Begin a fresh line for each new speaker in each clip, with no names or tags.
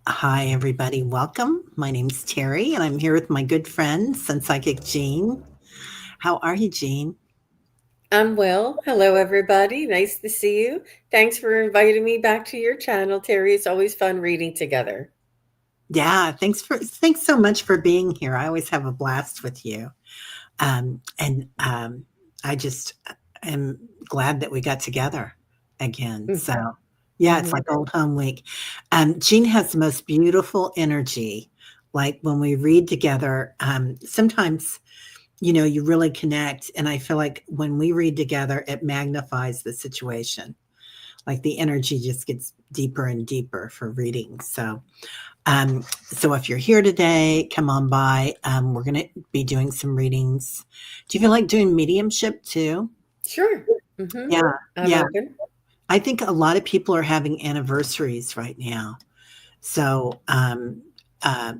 Hi, everybody. Welcome. My name's Teri, and I'm here with my good friend, SunPsychic Jean. How are you, Jean?
I'm well. Hello, everybody. Nice to see you. Thanks for inviting me back to your channel, Terry. It's always fun reading together.
Yeah, thanks so much for being here. I always have a blast with you, and I just am glad that we got together again. So, yeah, it's
Mm-hmm.
like old home week. Jean has the most beautiful energy. Like when we read together, sometimes you really connect. And I feel like when we read together, it magnifies the situation. Like the energy just gets deeper and deeper for reading. So if you're here today, come on by. We're going to be doing some readings. Do you feel like doing mediumship too?
Sure. Mm-hmm.
Yeah.
I'm
Yeah.
open.
I think a lot of people are having anniversaries right now. So, uh,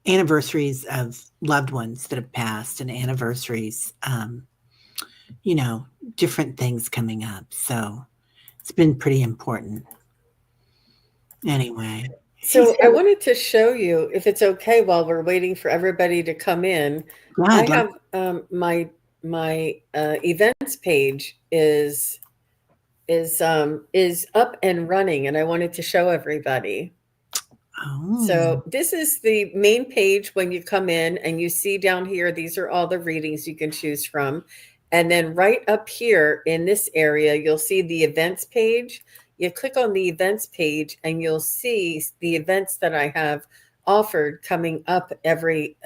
anniversaries of loved ones that have passed and anniversaries, you know, different things coming up. So it's been pretty important. Anyway, hey,
So
so
I wanted to show you, if it's okay, while we're waiting for everybody to come in.
yeah,
I
I'd love.
have my events page is up and running, and I wanted to show everybody.
Oh,
So this is the main page when you come in, and you see down here, these are all the readings you can choose from. And then right up here in this area, you'll see the events page. You click on the events page and you'll see the events that I have offered coming up every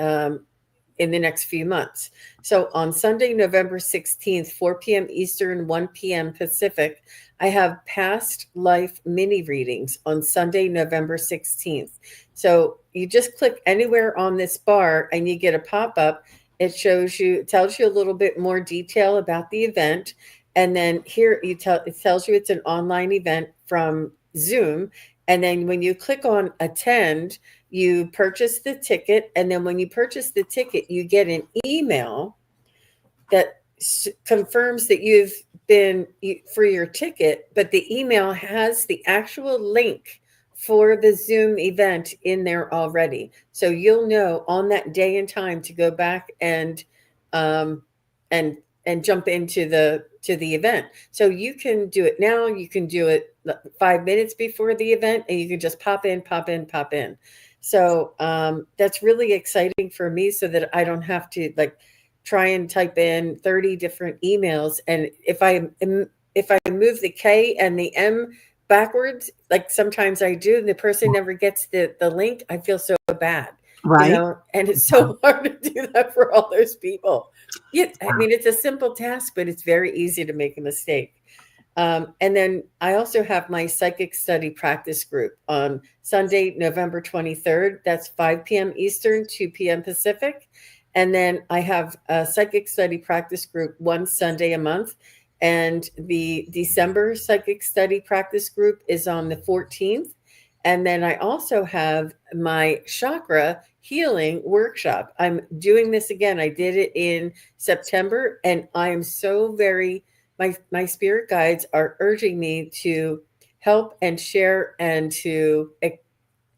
in the next few months. So on Sunday, November 16th, 4 p.m. Eastern, 1 p.m. Pacific, I have past life mini readings on Sunday, November 16th. So you just click anywhere on this bar and you get a pop up. It shows you, tells you a little bit more detail about the event. And then here it tells you it's an online event from Zoom. And then when you click on attend, you purchase the ticket. And then when you purchase the ticket, you get an email that confirms that you've been for your ticket, but the email has the actual link for the Zoom event in there already. So you'll know on that day and time to go back um and and jump into the event. So you can do it now, you can do it 5 minutes before the event, and you can just pop in, pop in, pop in. So that's really exciting for me, so that I don't have to like try and type in 30 different emails. And if I move the K and the M backwards, like sometimes I do, and the person never gets the link, I feel so bad,
right.
and it's so hard to do that for all those people. Yeah, I mean, it's a simple task, but it's very easy to make a mistake. And then I also have my psychic study practice group on Sunday, November 23rd. That's 5 p.m. Eastern, 2 p.m. Pacific. And then I have a psychic study practice group one Sunday a month. And the December psychic study practice group is on the 14th. And then I also have my chakra healing workshop. I'm doing this again. I did it in September, and I am so very my spirit guides are urging me to help and share and to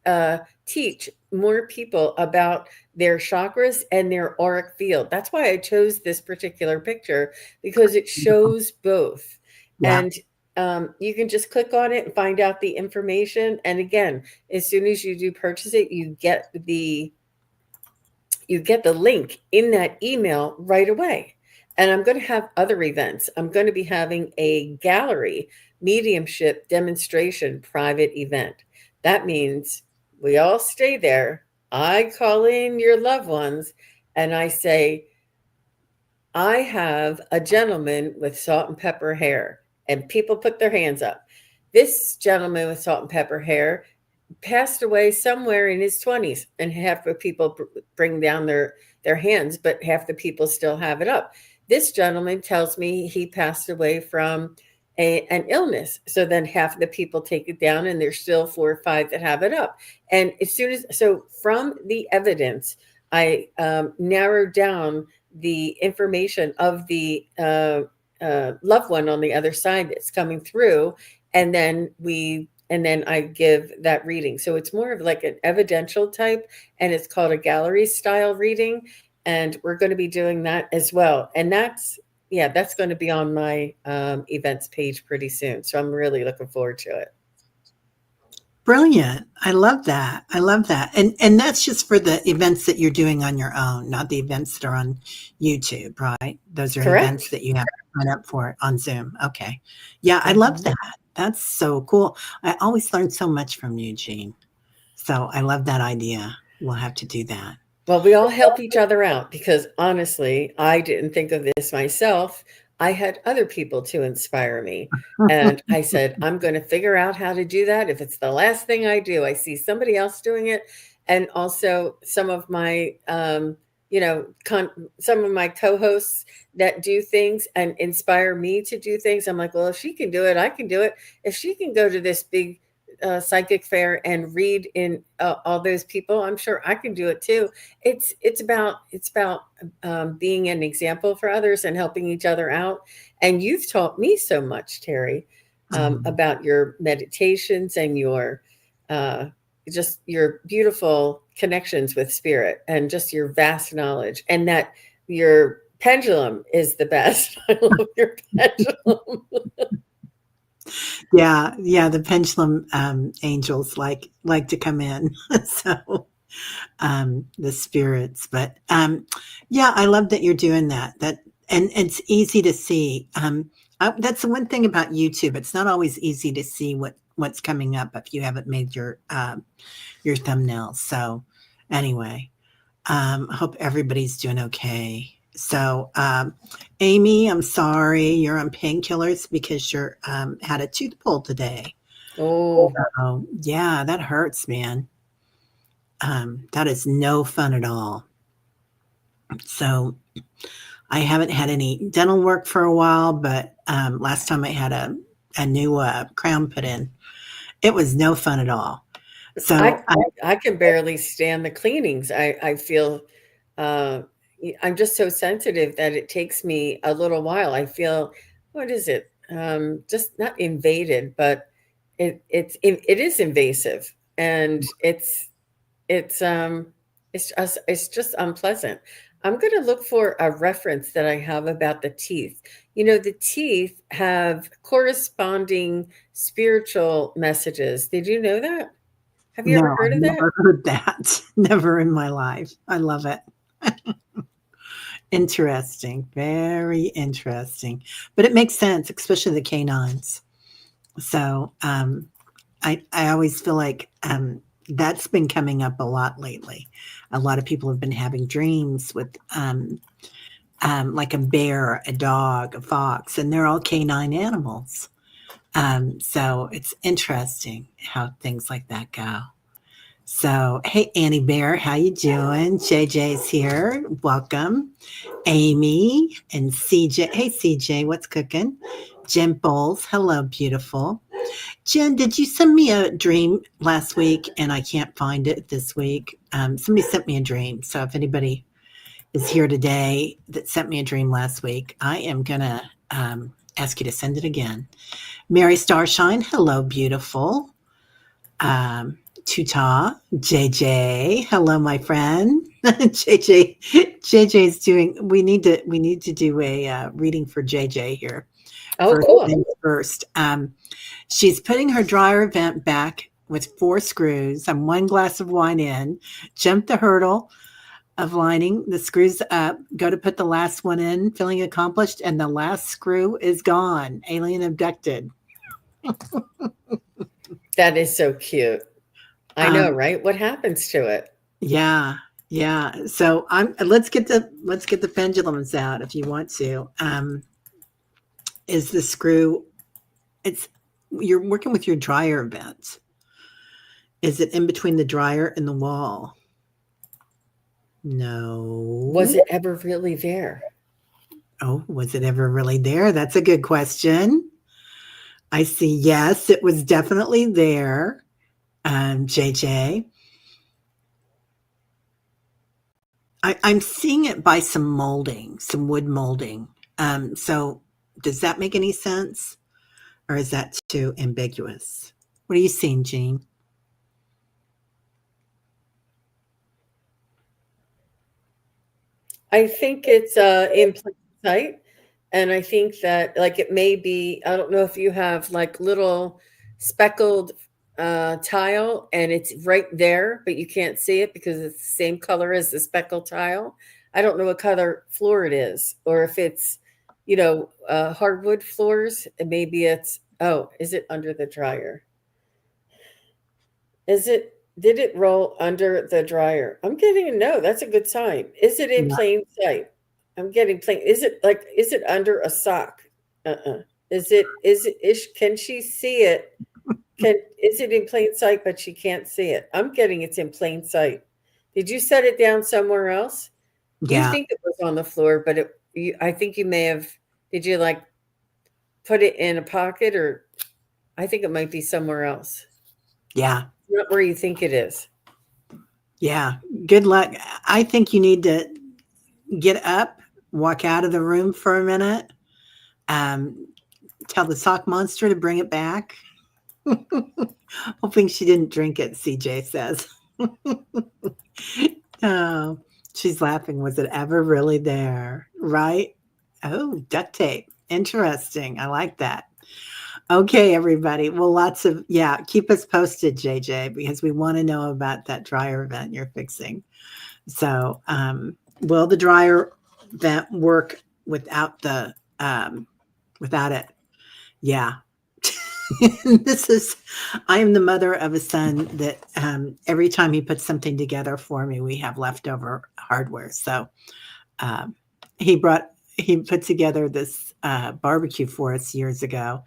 uh, teach more people about their chakras and their auric field. That's why I chose this particular picture, because it shows both.
Yeah.
And you can just click on it and find out the information. And again, as soon as you do purchase it, you get the link in that email right away. And I'm going to have other events. I'm going to be having a gallery mediumship demonstration private event. That means we all stay there. I call in your loved ones and I say, I have a gentleman with salt and pepper hair. And people put their hands up. This gentleman with salt and pepper hair passed away somewhere in his 20s, and half the people bring down their hands, but half the people still have it up. This gentleman tells me he passed away from an illness, so then half the people take it down, and there's still 4 or 5 that have it up. And as soon as so from the evidence, I narrowed down the information of the loved one on the other side that's coming through, and then we and then I give that reading. So it's more of like an evidential type, and it's called a gallery style reading. And we're going to be doing that as well. And that's going to be on my events page pretty soon. So I'm really looking forward to it.
Brilliant. I love that. I love that. And that's just for the events that you're doing on your own, not the events that are on YouTube, right? Those are events
Correct.
that you have to sign up for on Zoom. Okay. Yeah, I love
Mhm.
that. That's so cool. I always learn so much from you, Jean. So I love that idea. We'll have to do that.
Well, we all help each other out because honestly, I didn't think of this myself. I had other people to inspire me. And I said, I'm going to figure out how to do that. If it's the last thing I do, I see somebody else doing it. And also some of my, some of my co-hosts that do things and inspire me to do things. I'm like, well, if she can do it, I can do it. If she can go to this big psychic fair and read in all those people, I'm sure I can do it too. It's about being an example for others and helping each other out. And you've taught me so much, Teri,
Um,
about your meditations and your uh, just your beautiful connections with spirit and just your vast knowledge, and that your pendulum is the best. I love your pendulum.
yeah, yeah, the pendulum angels like to come in. So the spirits. But yeah, I love that you're doing that. And it's easy to see. That's the one thing about YouTube. It's not always easy to see what's coming up if you haven't made your thumbnails. So anyway, I hope everybody's doing okay. So, Amy, I'm sorry you're on painkillers because you're had a tooth pulled today.
Oh,
Oh, yeah, that hurts, man. That is no fun at all. So I haven't had any dental work for a while, but last time I had a new crown put in, it was no fun at all.
I
So
I can barely stand the cleanings. I feel uh, I'm just so sensitive that it takes me a little while. I feel, what is it? Just not invaded, but it is invasive, and it's it's just unpleasant. I'm going to look for a reference that I have about the teeth. The teeth have corresponding spiritual messages. Did you know that? Have you ever
no,
heard
I've
of that?
never heard that. Never in my life. I love it. Interesting, very interesting. But it makes sense, especially the canines. So I always feel like that's been coming up a lot lately. A lot of people have been having dreams with like a bear, a dog, a fox, and they're all canine animals. So it's interesting how things like that go. So, hey, Annie Bear, how you doing? JJ's here. Welcome. Amy and CJ. Hey, CJ, what's cooking? Jen Bowles. Hello, beautiful. Jen, did you send me a dream last week and I can't find it this week? Somebody sent me a dream. So if anybody is here today that sent me a dream last week, I am going to ask you to send it again. Mary Starshine. Hello, beautiful. Tuta, JJ. Hello, my friend. JJ is doing. We need to do a reading for JJ here.
Oh,
First
cool.
things first. She's putting her dryer vent back with 4 screws. I'm 1 glass of wine in. Jump the hurdle of lining the screws up. Go to put the last one in. Feeling accomplished, and the last screw is gone. Alien abducted.
That is so cute. I know,
Um,
right? What happens to it?
Yeah, yeah. So I'm let's get the pendulums out if you want to. Is the screw it's you're working with your dryer vent. Is it in between the dryer and the wall?
Was
No.
it ever really there?
Oh, was it ever really there? That's a good question. I see. Yes, it was definitely there. JJ. I'm seeing it by some molding, some wood molding. So does that make any sense? Or is that too ambiguous? What are you seeing, Jean?
I think it's in plain sight. And I think that like it may be, I don't know if you have like little speckled tile and it's right there, but you can't see it because it's the same color as the speckled tile. I don't know what color floor it is, or if it's, hardwood floors, and maybe it's, oh, is it under the dryer? Did it roll under the dryer? I'm getting a no. That's a good sign. Is it in
Yeah,
plain sight? I'm getting plain. Is it under a sock? Uh-uh. Can she see it? Is it in plain sight, but she can't see it? I'm getting it's in plain sight. Did you set it down somewhere else? You
yeah,
think it was on the floor, but I think you may have, did you like put it in a pocket, or I think it might be somewhere else.
yeah,
Not where you think it is.
yeah. Good luck. I think you need to get up, walk out of the room for a minute, um, tell the sock monster to bring it back. Hoping she didn't drink it, CJ says. Oh, she's laughing. Was it ever really there? Right? Oh, duct tape. Interesting. I like that. Okay, everybody. Well, yeah, keep us posted, JJ, because we want to know about that dryer vent you're fixing. So, will the dryer vent work without it? Yeah. This is, I am the mother of a son that every time he puts something together for me, we have leftover hardware. So um, he put together this barbecue for us years ago,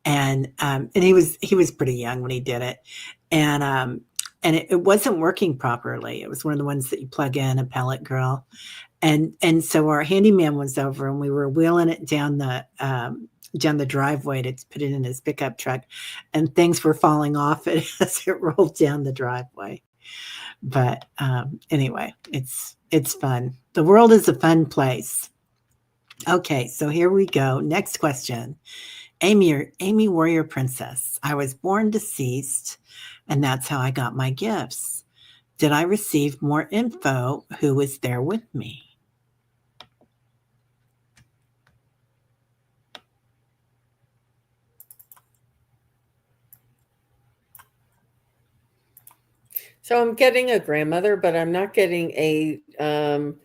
and he was pretty young when he did it, and it wasn't working properly. It was one of the ones that you plug in a pellet grill, and so our handyman was over, and we were wheeling it down the driveway to put it in his pickup truck, and things were falling off it as it rolled down the driveway. But anyway, it's fun. The world is a fun place. Okay, so here we go. Next question. Amy Warrior Princess. I was born deceased, and that's how I got my gifts. Did I receive more info? Who was there with me?
So I'm getting a grandmother, but I'm not getting I'm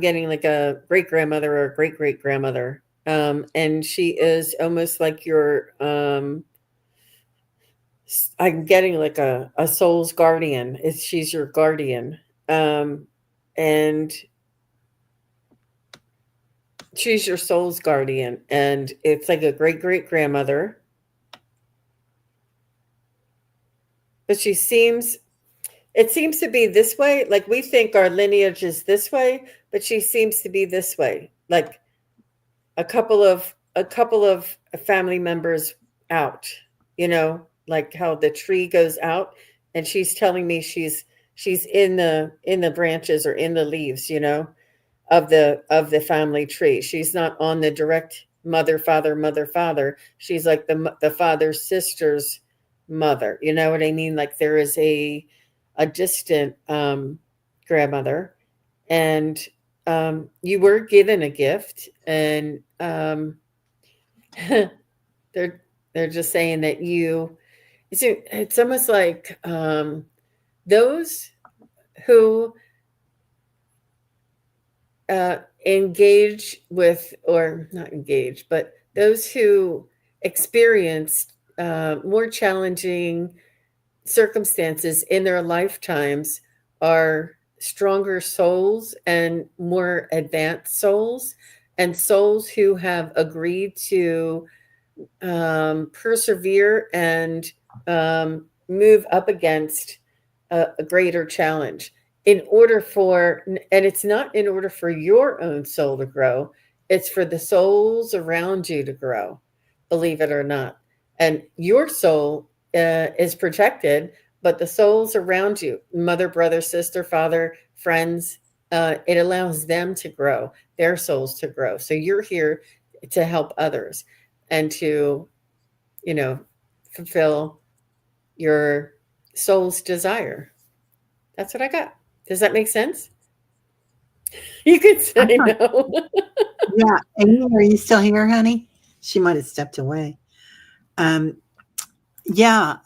getting like a great grandmother or a great great grandmother. And she is almost like I'm getting like a soul's guardian. She's your guardian. And she's your soul's guardian. And it's like a great great grandmother. But it seems to be this way. Like we think our lineage is this way, but she seems to be this way. Like a couple of family members out, like how the tree goes out, and she's telling me she's in the branches or in the leaves, of the family tree. She's not on the direct mother father. She's like the father's sister's mother. You know what I mean? Like there is a distant grandmother, and you were given a gift, and they're they're just saying that it's almost like those who engage with, or not engage, but those who experienced more challenging circumstances in their lifetimes are stronger souls and more advanced souls, and souls who have agreed to persevere and move up against a greater challenge in order for, and it's not in order for your own soul to grow, it's for the souls around you to grow, believe it or not. And your soul is protected, but the souls around you, mother, brother, sister, father, friends, it allows them to grow, their souls to grow. So you're here to help others and to, fulfill your soul's desire. That's what I got. Does that make sense? You could
I
say
thought,
no.
yeah. Amy, are you still here, honey? She might have stepped away. Um, yeah,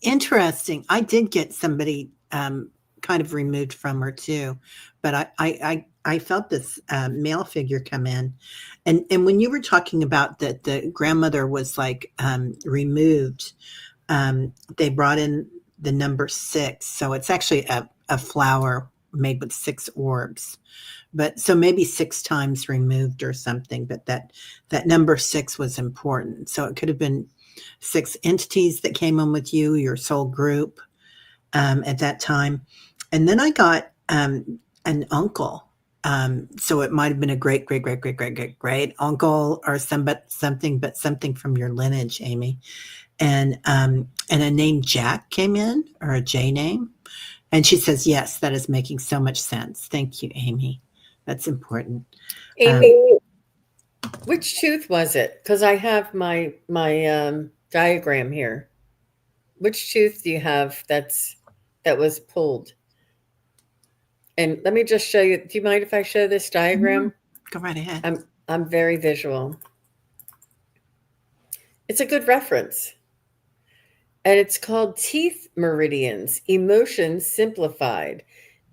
interesting. I did get somebody kind of removed from her too, but I felt this male figure come in, and when you were talking about that, the grandmother was like removed. They brought in the number six, so it's actually a flower made with six orbs, but so maybe six times removed or something. But that number six was important, so it could have been six entities that came in with you, your soul group at that time. And then I got an uncle. So it might have been a great uncle or something, but something from your lineage, Amy. And a name Jack came in, or a J name. And she says, yes, that is making so much sense. Thank you, Amy. That's important. Um,
Amy, which tooth was it? Because I have my diagram here. Which tooth do you have that was pulled? And let me just show you. Do you mind if I show this diagram?
go right ahead.
I'm very visual. It's a good reference. And it's called Teeth Meridians, Emotions Simplified.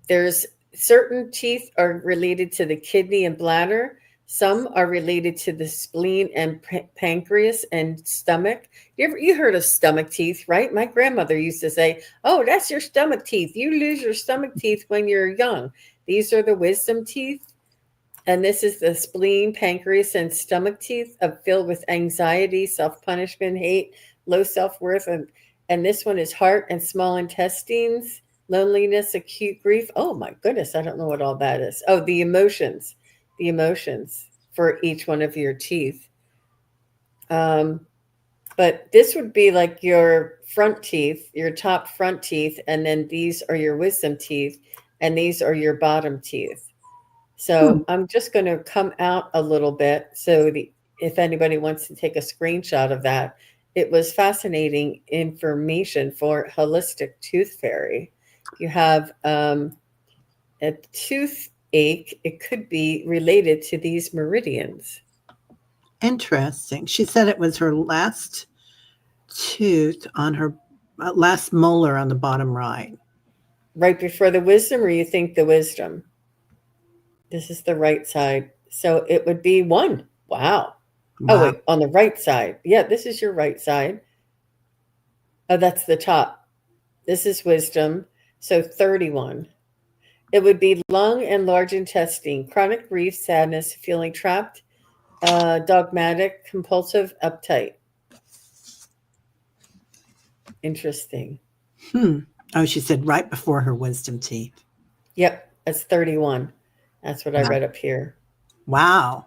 There's certain teeth are related to the kidney and bladder. Some are related to the spleen and pancreas and stomach. You heard of stomach teeth, right? My grandmother used to say, "Oh, that's your stomach teeth. You lose your stomach teeth when you're young." These are the wisdom teeth, and this is the spleen, pancreas, and stomach teeth of filled with anxiety, self-punishment, hate, low self-worth, and this one is heart and small intestines, loneliness, acute grief. Oh my goodness, I don't know what all that is. Oh, the emotions for each one of your teeth. Um, but this would be like your front teeth, your top front teeth, and then these are your wisdom teeth, and these are your bottom teeth.
Hmm.
So I'm just going to come out a little bit. So if anybody wants to take a screenshot of that, it was fascinating information for holistic tooth fairy. If you have a toothache, it could be related to these meridians.
Interesting. She said it was her last tooth on her last molar on the bottom right.
Right before the wisdom, or you think the wisdom? This is the right side. So it would be one. Wow. Oh,
Wow.
wait, on the right side. Yeah, this is your right side. Oh, that's the top. This is wisdom. So 31. It would be lung and large intestine, chronic grief, sadness, feeling trapped, dogmatic, compulsive, uptight. Interesting.
Hmm. Oh, she said right before her wisdom teeth.
Yep, that's 31. That's what I
Wow.
read up here.
Wow.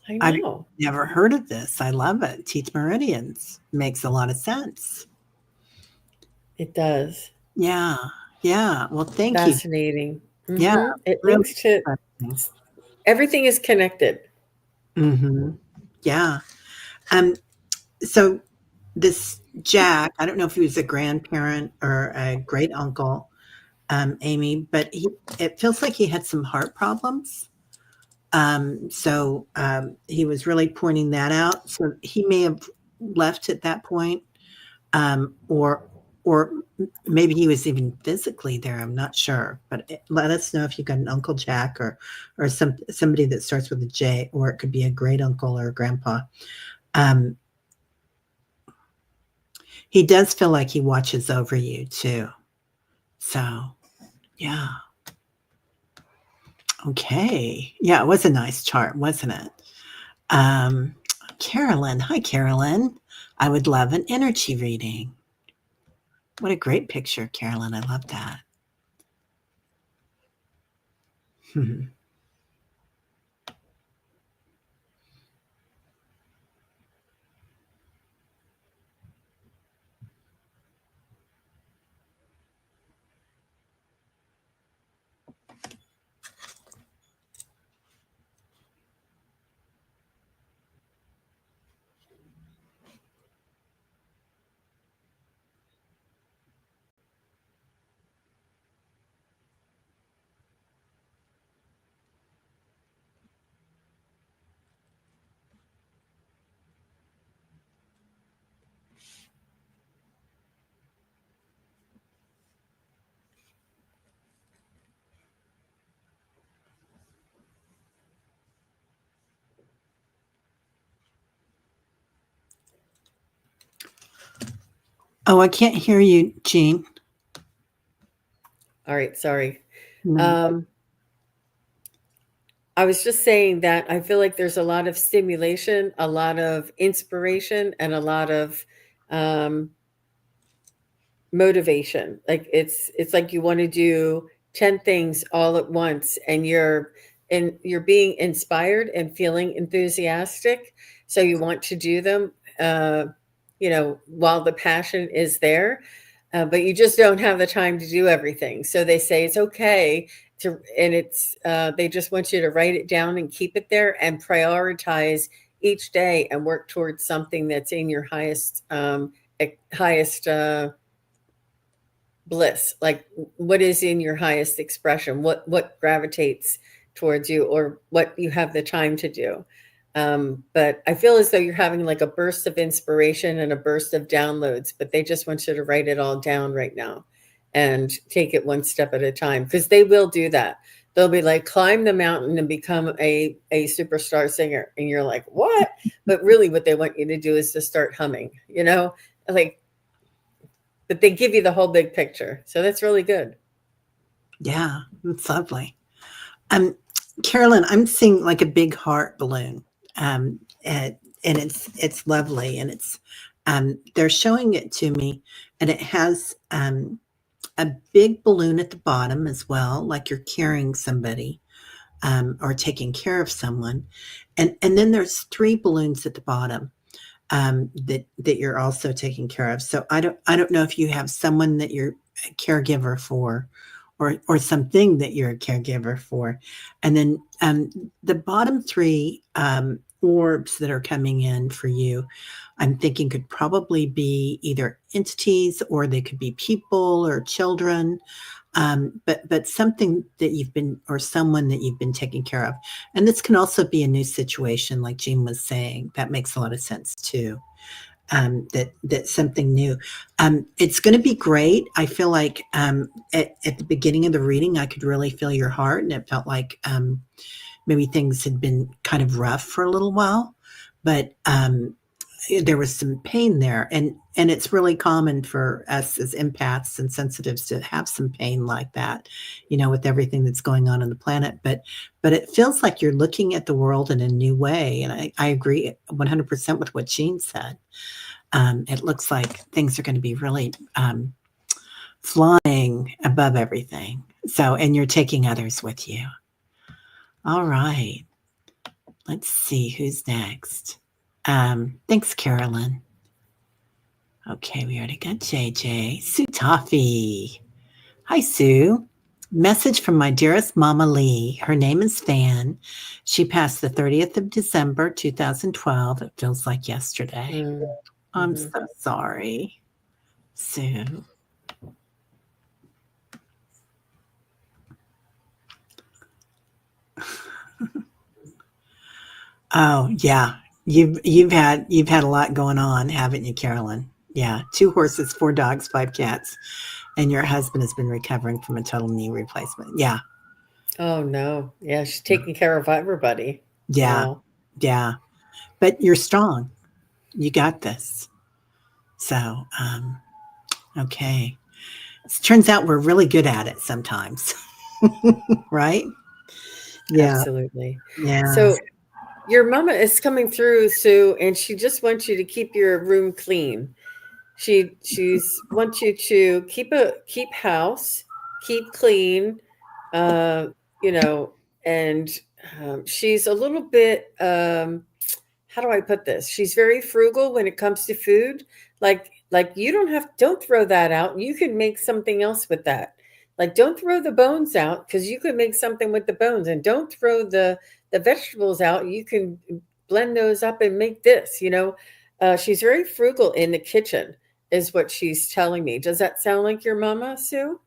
I
I've
know.
never heard of this. I love it. Teeth meridians. Makes a lot of sense.
It does.
Yeah. Yeah. Well, thank you.
Fascinating.
Yeah.
It
Really
links to
interesting.
everything is connected.
Hmm. Yeah. Um, so this Jack, I don't know if he was a grandparent or a great uncle, Amy, but it feels like he had some heart problems. So he was really pointing that out. So he may have left at that point, or maybe he was even physically there. I'm not sure, but let us know if you got an Uncle Jack or somebody that starts with a J, or it could be a great uncle or a grandpa. Um, he does feel like he watches over you too. So yeah, okay, yeah, it was a nice chart, wasn't it? Um, Carolyn, hi Carolyn. I would love an energy reading. What a great picture, Carolyn. I love that. Hmm. Oh, I can't hear you, Jean.
All right, sorry.
No.
Um, I was just saying that I feel like there's a lot of stimulation, a lot of inspiration, and a lot of um, motivation. Like it's like you want to do 10 things all at once, and you're being inspired and feeling enthusiastic, so you want to do them, while the passion is there, but you just don't have the time to do everything. So they say it's okay to, and it's they just want you to write it down and keep it there and prioritize each day and work towards something that's in your highest bliss. Like, what is in your highest expression, what gravitates towards you, or what you have the time to do. But I feel as though you're having like a burst of inspiration and a burst of downloads, but they just want you to write it all down right now and take it one step at a time, because they will do that. They'll be like, climb the mountain and become a superstar singer, and you're like, what? But really what they want you to do is to start humming, like, but they give you the whole big picture. So that's really good.
Yeah, it's lovely. Um, Carolyn, I'm seeing like a big heart balloon, and it's lovely, and it's they're showing it to me, and it has a big balloon at the bottom as well, like you're carrying somebody or taking care of someone, and then there's three balloons at the bottom that you're also taking care of. So I don't know if you have someone that you're a caregiver for, or something that you're a caregiver for, and then the bottom three orbs that are coming in for you, I'm thinking could probably be either entities or they could be people or children, but something that you've been, or someone that you've been taking care of. And this can also be a new situation, like Jean was saying. That makes a lot of sense too. That something new. It's going to be great. I feel like at the beginning of the reading, I could really feel your heart, and it felt like maybe things had been kind of rough for a little while, but there was some pain there, and it's really common for us as empaths and sensitives to have some pain like that, with everything that's going on the planet. But it feels like you're looking at the world in a new way, and I agree 100% with what Jean said. It looks like things are going to be really flying above everything. So, and you're taking others with you. All right, let's see who's next. Thanks, Carolyn. Okay, we already got JJ. Sue Toffee. Hi, Sue. Message from my dearest Mama Lee. Her name is Fan. She passed the 30th of December, 2012. It feels like yesterday. I'm
Mm-hmm.
so sorry, Sue. Oh, yeah. You've had a lot going on, haven't you, Carolyn? Yeah, 2 horses, 4 dogs, 5 cats, and your husband has been recovering from a total knee replacement. Yeah,
Oh no. Yeah, she's taking care of everybody.
yeah,
Wow.
yeah. But you're strong. You got this. So, okay. It turns out we're really good at it sometimes, right? Yeah,
Absolutely.
yeah.
So your mama is coming through, Sue, and she just wants you to keep your room clean. She's wants you to keep house, keep clean, uh, you know, and she's a little bit, how do I put this? She's very frugal when it comes to food. Like you don't throw that out. You can make something else with that. Like, don't throw the bones out, because you could make something with the bones, and don't throw the vegetables out. You can blend those up and make this. She's very frugal in the kitchen, is what she's telling me. Does that sound like your mama, Sue?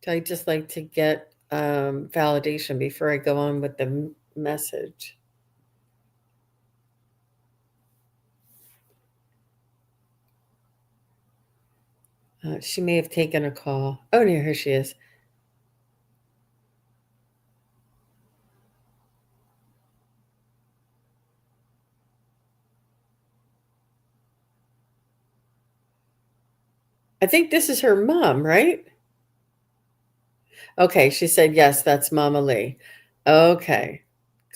I just like to get validation before I go on with the message. She may have taken a call. Oh, no, here she is. I think this is her mom, right? Okay, she said, yes, that's Mama Lee. Okay,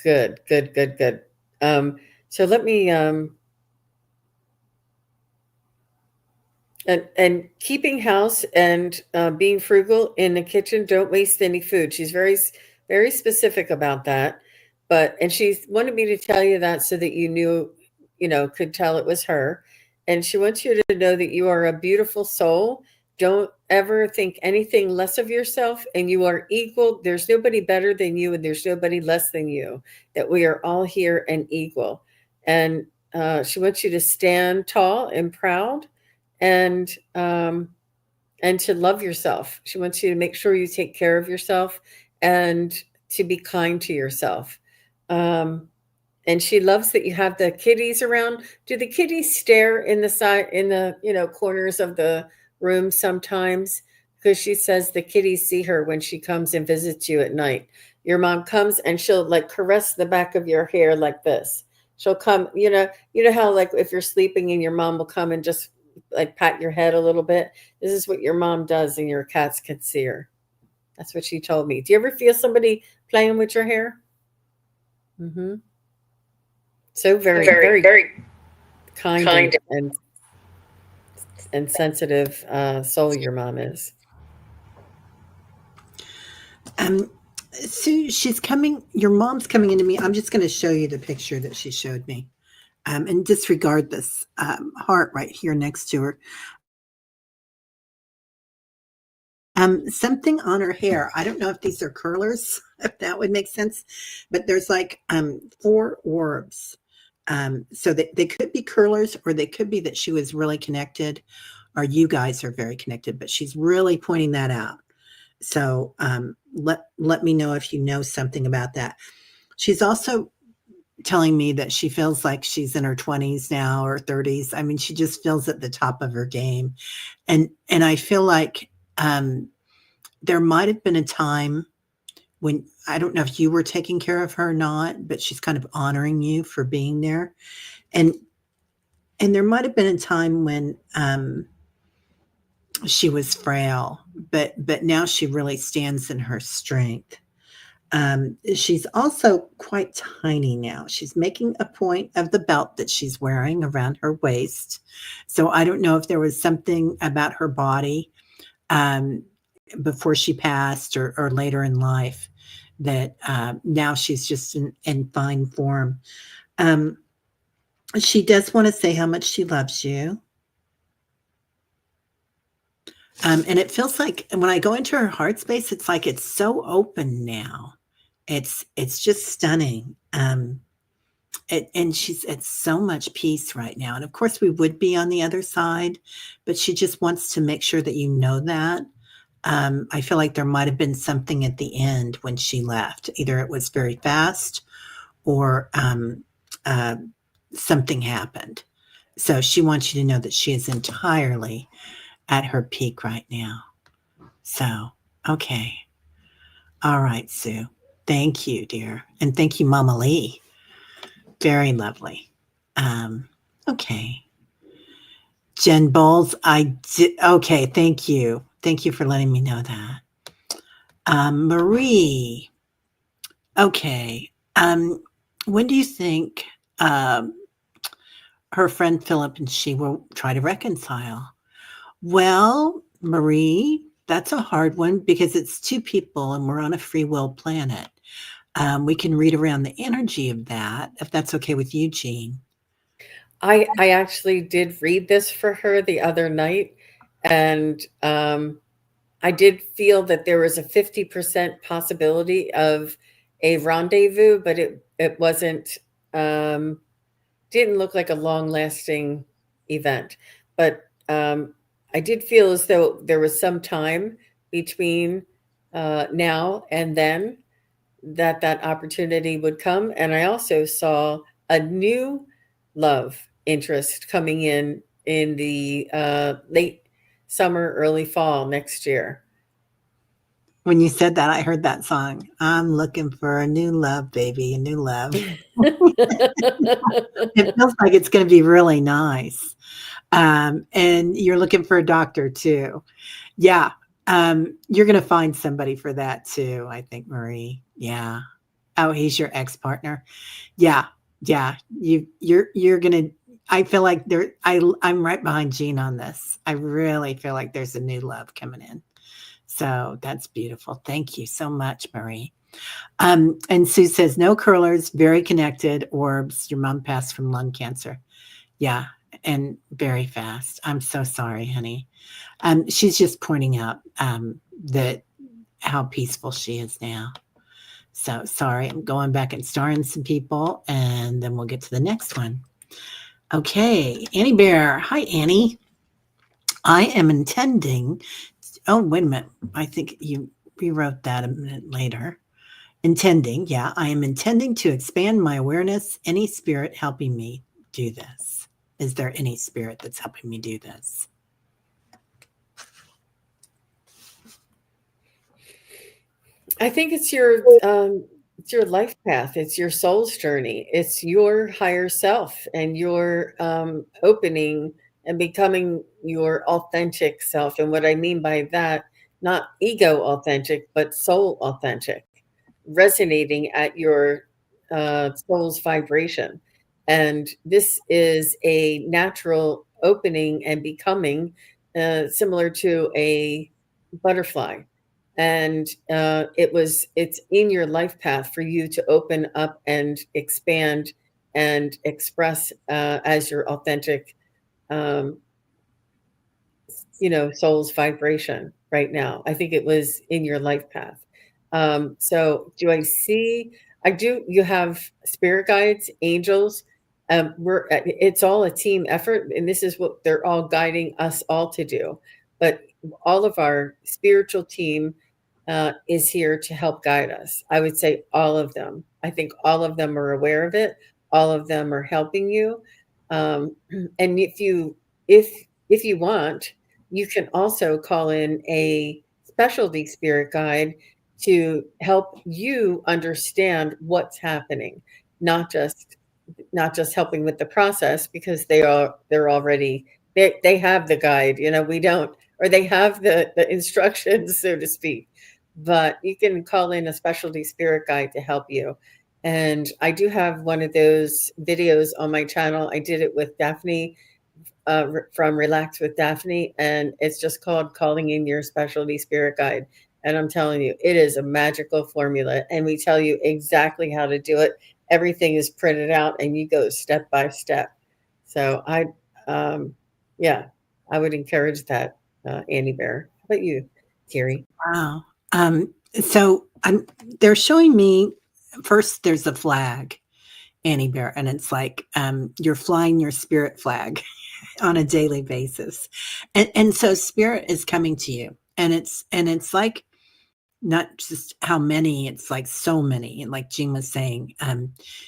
good, good, good, good. Um, so let me, and keeping house and being frugal in the kitchen. Don't waste any food. She's very specific about that. But and she wanted me to tell you that so that you knew, could tell it was her. And she wants you to know that you are a beautiful soul. Don't ever think anything less of yourself, and you are equal. There's nobody better than you, and there's nobody less than you. That we are all here and equal. And she wants you to stand tall and proud, and and to love yourself. She wants you to make sure you take care of yourself and to be kind to yourself. Um, and she loves that you have the kitties around. Do the kitties stare in the side in the corners of the room sometimes? Because she says the kitties see her when she comes and visits you at night. Your mom comes and she'll like caress the back of your hair like this. She'll come, you know how like if you're sleeping and your mom will come and just like pat your head a little bit. This is what your mom does, and your cats can see her. That's what she told me. Do you ever feel somebody playing with your hair? Mm-hmm. So very,
Very,
very
very
kind and
kind.
and sensitive soul your mom is.
Um, Sue, she's coming. Your mom's coming into me. I'm just going to show you the picture that she showed me, and disregard this heart right here next to her. Something on her hair. I don't know if these are curlers, if that would make sense, but there's like four orbs. So they could be curlers, or they could be that she was really connected, or you guys are very connected. But she's really pointing that out. So let me know if you know something about that. She's also telling me that she feels like she's in her 20s now or 30s. I mean, she just feels at the top of her game, and I feel like there might have been a time when I don't know if you were taking care of her or not, but she's kind of honoring you for being there, and there might have been a time when she was frail, but now she really stands in her strength. She's also quite tiny now. She's making a point of the belt that she's wearing around her waist. So I don't know if there was something about her body um, before she passed, or later in life, that now she's just in fine form. Um, she does want to say how much she loves you. And it feels like when I go into her heart space, it's like it's so open now. It's just stunning. And she's at so much peace right now. And of course, we would be on the other side, but she just wants to make sure that you know that. I feel like there might have been something at the end when she left. Either it was very fast, or uh, something happened. So she wants you to know that she is entirely at her peak right now. So, okay. All right, Sue. Thank you, dear. And thank you, Mama Lee. Very lovely. Um, okay. Jen Bowles, I did. Okay. Thank you. Thank you for letting me know that. Marie. Okay. When do you think um, her friend Philip and she will try to reconcile? Well, Marie, that's a hard one because it's two people and we're on a free will planet. We can read around the energy of that, if that's okay with you, Jean.
I actually did read this for her the other night, and I did feel that there was a 50% possibility of a rendezvous, but it wasn't didn't look like a long lasting event. But I did feel as though there was some time between now and then that that opportunity would come. And I also saw a new love interest coming in the late summer, early fall next year.
When you said that, I heard that song. I'm looking for a new love, baby, a new love. It feels like it's going to be really nice. And you're looking for a doctor too. Yeah. You're going to find somebody for that too, I think, Marie. Yeah. Oh, he's your ex-partner. Yeah. Yeah. You're going to, I feel like I'm right behind Jean on this. I really feel like there's a new love coming in. So that's beautiful. Thank you so much, Marie. And Sue says, no curlers, very connected orbs. Your mom passed from lung cancer. Yeah. And very fast. I'm so sorry, honey. She's just pointing out that how peaceful she is now. So sorry, I'm going back and starring some people, and then we'll get to the next one. Okay, Annie Bear. Hi, Annie. I am intending. Oh, wait a minute. I think you rewrote that a minute later. Intending, yeah, I am intending to expand my awareness. Any spirit helping me do this? Is there any spirit that's helping me do this?
I think it's your life path. It's your soul's journey. It's your higher self and your opening and becoming your authentic self. And what I mean by that, not ego authentic, but soul authentic, resonating at your soul's vibration. And this is a natural opening and becoming similar to a butterfly, and it's in your life path for you to open up and expand and express as your authentic um, soul's vibration right now. I think it was in your life path. So do I see? I do. You have spirit guides, angels. It's all a team effort, and this is what they're all guiding us all to do. But all of our spiritual team is here to help guide us. I would say all of them. I think all of them are aware of it. All of them are helping you. Um, and if you want, you can also call in a specialty spirit guide to help you understand what's happening, not just helping with the process, because they're already they have the guide, we don't, or they have the instructions, so to speak. But you can call in a specialty spirit guide to help you. And I do have one of those videos on my channel. I did it with Daphne from Relax with Daphne, and it's just called Calling in Your Specialty Spirit Guide. And I'm telling you, it is a magical formula, and we tell you exactly how to do it. Everything is printed out, and you go step by step. So yeah, I would encourage that, Annie Bear. How about you, Teri?
Wow. So they're showing me first. There's a flag, Annie Bear, and it's like you're flying your spirit flag on a daily basis, and so spirit is coming to you, and it's like not just how many, it's like so many. And like Jean was saying,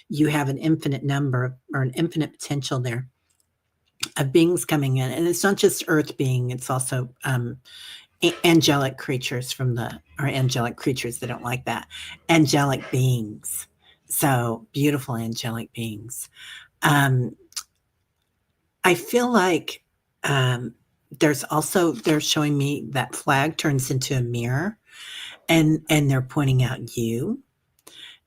you have an infinite number or an infinite potential there of beings coming in, and it's not just Earth being; it's also angelic creatures or angelic creatures. They don't like that. Angelic beings. So beautiful angelic beings. Um, I feel like they're showing me that flag turns into a mirror, and they're pointing out you.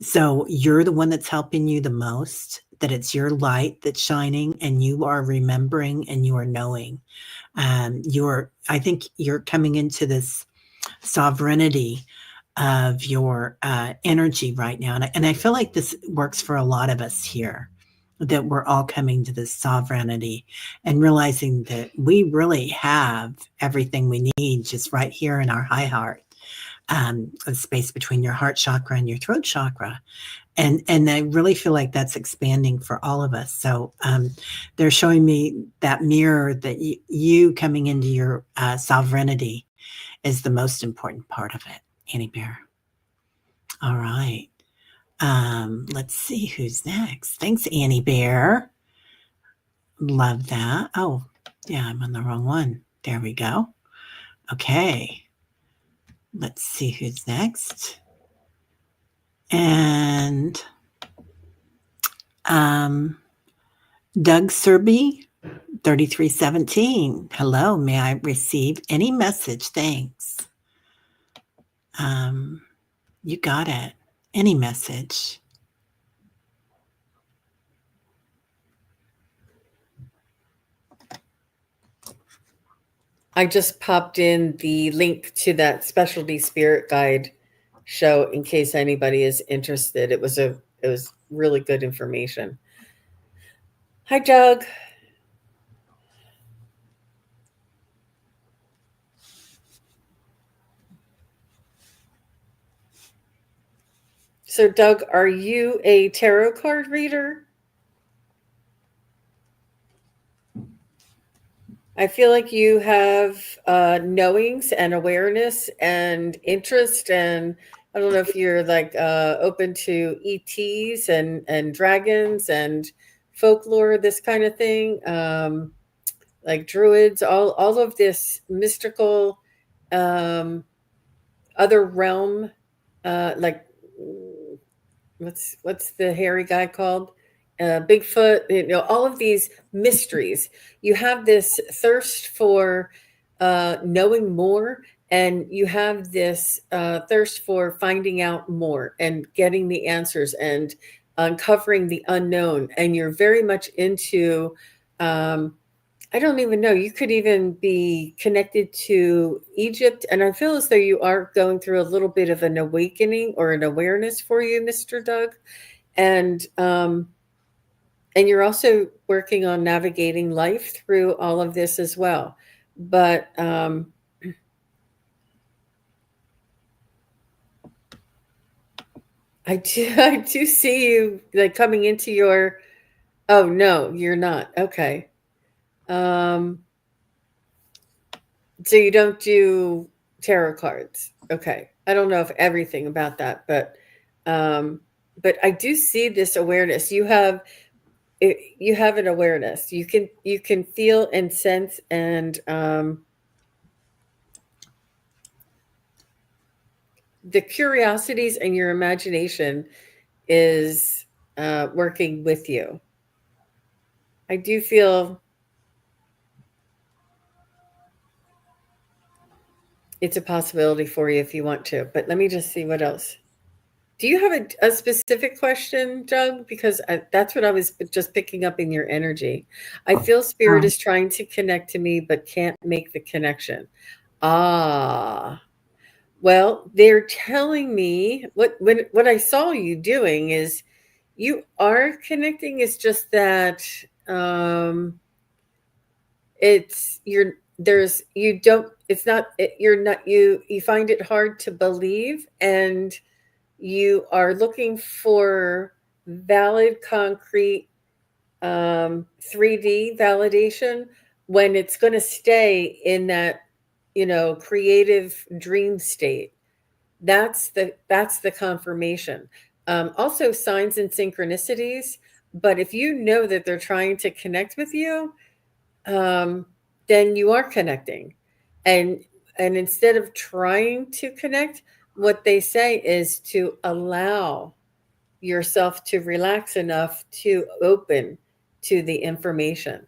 So you're the one that's helping you the most, that it's your light that's shining, and you are remembering and you are knowing. I think you're coming into this sovereignty of your energy right now. And I feel like this works for a lot of us here, that we're all coming to this sovereignty and realizing that we really have everything we need just right here in our high heart, the space between your heart chakra and your throat chakra. And I really feel like that's expanding for all of us. So they're showing me that mirror, that you coming into your sovereignty is the most important part of it, Annie Bear. All right. Let's see who's next. Thanks, Annie Bear. Love that. Oh, yeah, I'm on the wrong one. There we go. Okay. Let's see who's next. And Doug Serby. 3317. Hello, may I receive any message? Thanks. You got it. Any message.
I just popped in the link to that specialty spirit guide show in case anybody is interested. It was really good information. Hi, Doug. So, Doug, are you a tarot card reader? I feel like you have knowings and awareness and interest, and I don't know if you're like open to ETs and dragons and folklore, this kind of thing, like druids, all of this mystical, um, other realm, like what's the hairy guy called? Bigfoot, all of these mysteries. You have this thirst for knowing more, and you have this thirst for finding out more and getting the answers and uncovering the unknown. And you're very much into, I don't even know, you could even be connected to Egypt. And I feel as though you are going through a little bit of an awakening or an awareness for you, Mr. Doug. And you're also working on navigating life through all of this as well. But I do see you like coming into your, oh no, you're not. Okay. So you don't do tarot cards. Okay. I don't know if everything about that, but I do see this awareness. You have an awareness. You can feel and sense, and the curiosities and your imagination is working with you. I do feel it's a possibility for you if you want to. But let me just see what else. Do you have a specific question, Doug? Because that's what I was just picking up in your energy. I feel spirit is trying to connect to me, but can't make the connection. Ah, well, they're telling me what I saw you doing is you are connecting. It's just that it's you're there's you don't it's not you're not you find it hard to believe, and you are looking for valid, concrete, 3D validation when it's going to stay in that, creative dream state. That's the confirmation. Also, signs and synchronicities. But if you know that they're trying to connect with you, then you are connecting, and instead of trying to connect, what they say is to allow yourself to relax enough to open to the information.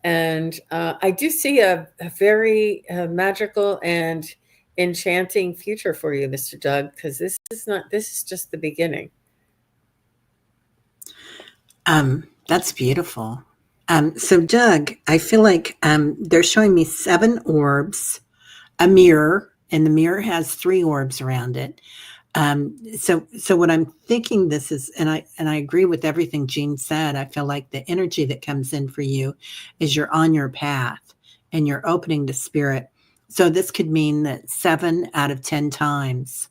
And I do see a very magical and enchanting future for you, Mr. Doug, because this is just the beginning.
That's beautiful. So Doug, I feel like they're showing me 7 orbs, a mirror, and the mirror has 3 orbs around it. So what I'm thinking this is, and I agree with everything Jean said. I feel like the energy that comes in for you is you're on your path and you're opening to spirit. So this could mean that 7 out of 10 times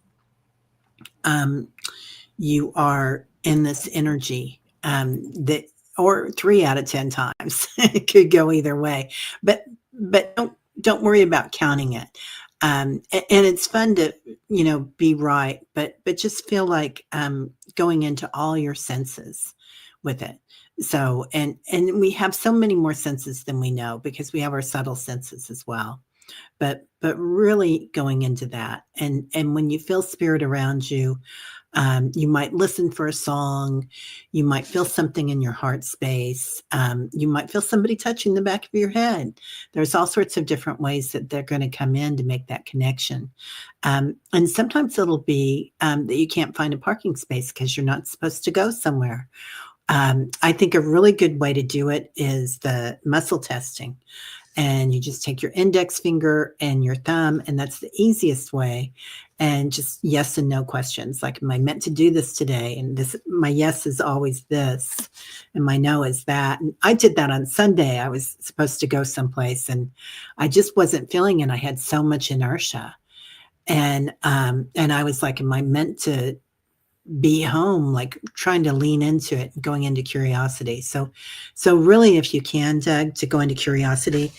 you are in this energy, that, or 3 out of 10 times. It could go either way, but don't worry about counting it. And it's fun to, be right, but just feel like going into all your senses with it. So, and we have so many more senses than we know, because we have our subtle senses as well. But really going into that, and when you feel spirit around you, you might listen for a song, you might feel something in your heart space, you might feel somebody touching the back of your head. There's all sorts of different ways that they're going to come in to make that connection. And sometimes it'll be that you can't find a parking space because you're not supposed to go somewhere. I think a really good way to do it is the muscle testing. And you just take your index finger and your thumb, and that's the easiest way. And just yes and no questions. Like, am I meant to do this today? And this, my yes is always this, and my no is that. And I did that on Sunday. I was supposed to go someplace, and I just wasn't feeling it. I had so much inertia, and I was like, am I meant to be home, like trying to lean into it, going into curiosity. So really, if you can, Doug, to go into curiosity,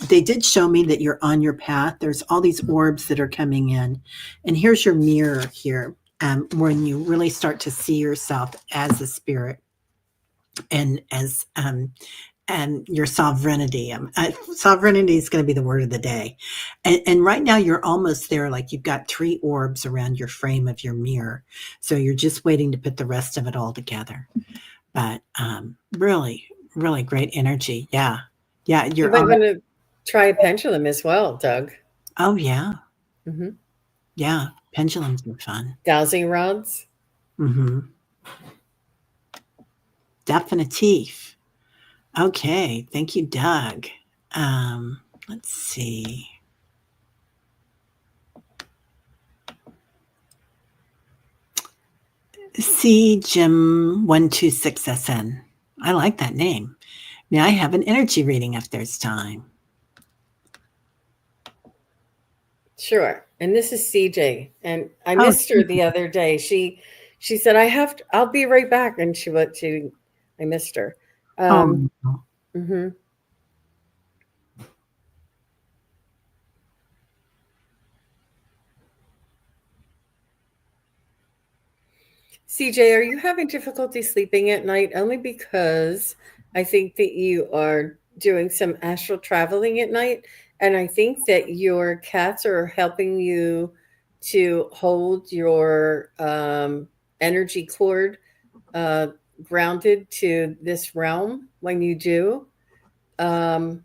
they did show me that you're on your path. There's all these orbs that are coming in, and here's your mirror here, when you really start to see yourself as a spirit and as and your sovereignty. Sovereignty is going to be the word of the day. And right now you're almost there. Like, you've got 3 orbs around your frame of your mirror. So you're just waiting to put the rest of it all together. But really, really great energy. Yeah. Yeah.
You
You're
might
on.
want to try a pendulum as well, Doug.
Oh, yeah.
Mm-hmm.
Yeah. Pendulums are fun.
Dowsing rods.
Mm-hmm. Definitive. Okay. Thank you, Doug. Let's see. C Jim 126SN. I like that name. May I have an energy reading if there's time?
Sure. And this is CJ. And I
Oh,
missed her the other day. She said, I'll be right back. And I missed her.
oh,
Mm-hmm. CJ, are you having difficulty sleeping at night? Only because I think that you are doing some astral traveling at night. And I think that your cats are helping you to hold your energy cord uh, grounded to this realm when you do. Um,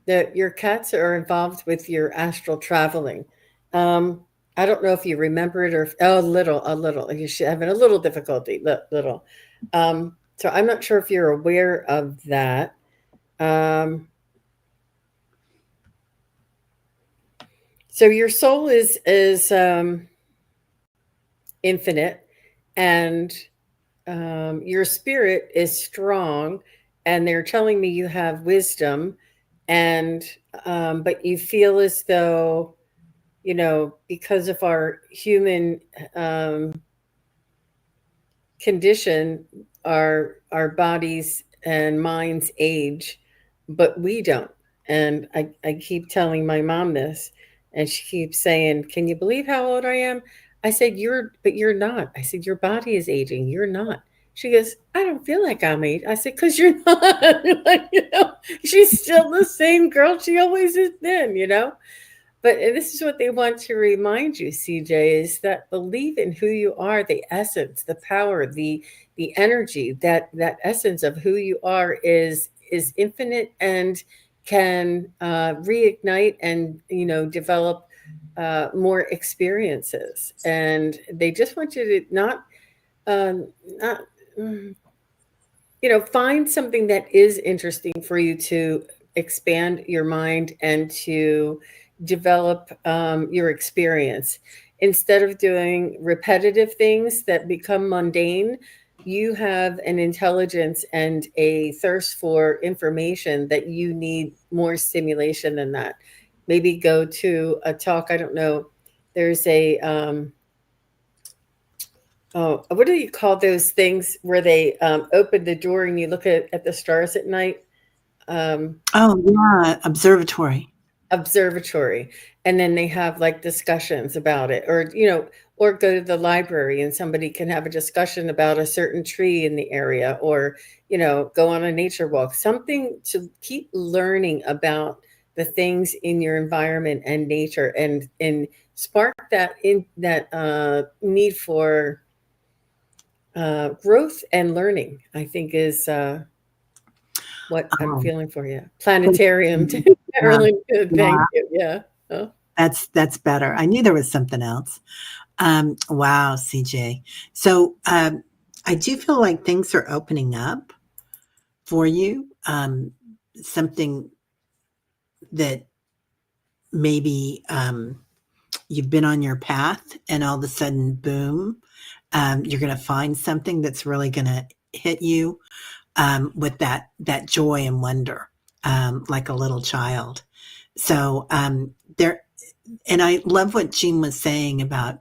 that your cats are involved with your astral traveling. Um, I don't know if you remember it or a little. You should having a little difficulty, little. So I'm not sure if you're aware of that. So your soul is infinite, and your spirit is strong, and they're telling me you have wisdom, and but you feel as though, because of our human condition, our bodies and minds age, but we don't. And I keep telling my mom this, and she keeps saying, "Can you believe how old I am?" I said, but you're not. I said, your body is aging. You're not. She goes, I don't feel like I'm eight. I said, because you're not. Like, she's still the same girl she always has been. But this is what they want to remind you, CJ, is that believe in who you are, the essence, the power, the energy, that essence of who you are is infinite and can reignite and develop more experiences. And they just want you to not find something that is interesting for you to expand your mind and to develop your experience. Instead of doing repetitive things that become mundane, you have an intelligence and a thirst for information that you need more stimulation than that. Maybe go to a talk. I don't know. There's a oh, what do you call those things where they open the door and you look at the stars at night? Um,
oh, yeah. Observatory.
Observatory. And then they have like discussions about it, or go to the library and somebody can have a discussion about a certain tree in the area, or, go on a nature walk, something to keep learning about the things in your environment and nature, and spark that in that need for growth and learning, I think is what I'm
Oh,
feeling for you.
thank
Planetarium,
you. Yeah,
Marilyn. Good, thank
yeah,
you. Yeah. Oh,
that's better. I knew there was something else. Wow, CJ. So I do feel like things are opening up for you. Something that maybe you've been on your path, and all of a sudden, boom, you're going to find something that's really going to hit you with that joy and wonder, like a little child. So there, and I love what Jean was saying about